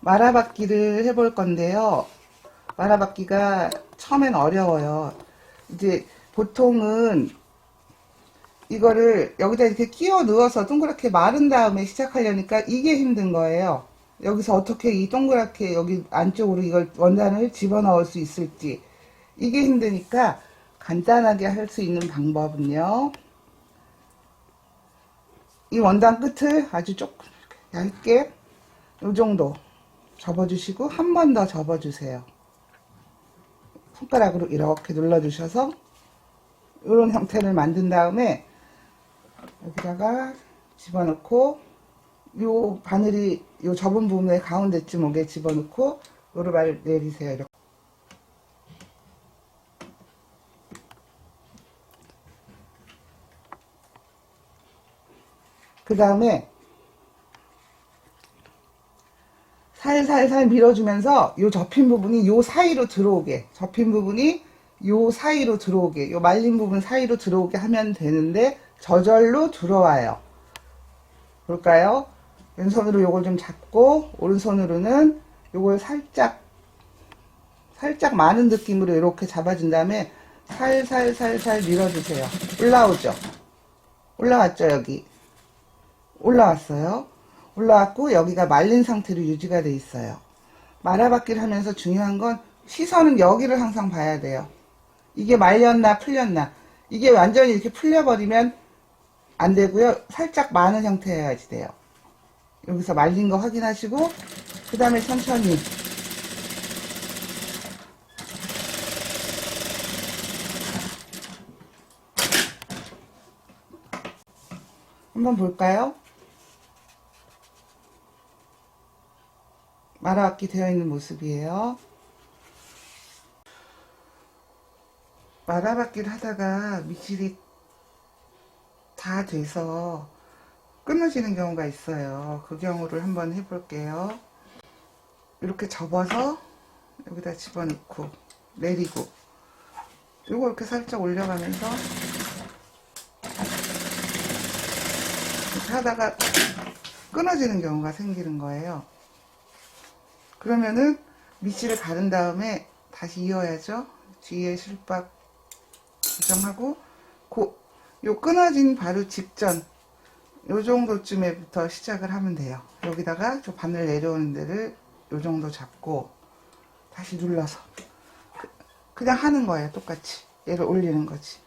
말아받기를 해볼 건데요. 말아받기가 처음엔 어려워요. 이제 보통은 이거를 여기다 이렇게 끼워 넣어서 동그랗게 마른 다음에 시작하려니까 이게 힘든 거예요. 여기서 어떻게 이 동그랗게 여기 안쪽으로 이걸 원단을 집어넣을 수 있을지 이게 힘드니까 간단하게 할 수 있는 방법은요. 이 원단 끝을 아주 조금 얇게 이 정도 접어주시고 한 번 더 접어주세요. 손가락으로 이렇게 눌러주셔서 이런 형태를 만든 다음에 여기다가 집어넣고 요 바늘이 요 접은 부분의 가운데쯤 오게 집어넣고 오르발 내리세요. 이렇게. 그 다음에 살살살 밀어주면서 요 접힌 부분이 요 사이로 들어오게, 접힌 부분이 요 사이로 들어오게, 요 말린 부분 사이로 들어오게 하면 되는데 저절로 들어와요. 볼까요? 왼손으로 요걸 좀 잡고 오른손으로는 요걸 살짝 많은 느낌으로 이렇게 잡아준 다음에 살살살살 밀어주세요. 올라오죠? 올라왔죠? 여기 올라왔어요. 올라왔고 여기가 말린 상태로 유지가 돼 있어요. 말아받기를 하면서 중요한 건 시선은 여기를 항상 봐야 돼요. 이게 말렸나 풀렸나. 이게 완전히 이렇게 풀려버리면 안 되고요. 살짝 마는 형태여야지 돼요. 여기서 말린 거 확인하시고 그 다음에 천천히 한번 볼까요? 말아받기 되어 있는 모습이에요. 말아받기를 하다가 밑줄이 다 돼서 끊어지는 경우가 있어요. 그 경우를 한번 해볼게요. 이렇게 접어서 여기다 집어넣고 내리고 요거 이렇게 살짝 올려가면서 이렇게 하다가 끊어지는 경우가 생기는 거예요. 그러면은 밑줄을 가른 다음에 다시 이어야죠. 뒤에 실밥 고정하고 요 끊어진 바로 직전 요 정도쯤에부터 시작을 하면 돼요. 여기다가 저 바늘 내려오는 데를 요 정도 잡고 다시 눌러서 그냥 하는 거예요. 똑같이 얘를 올리는 거지.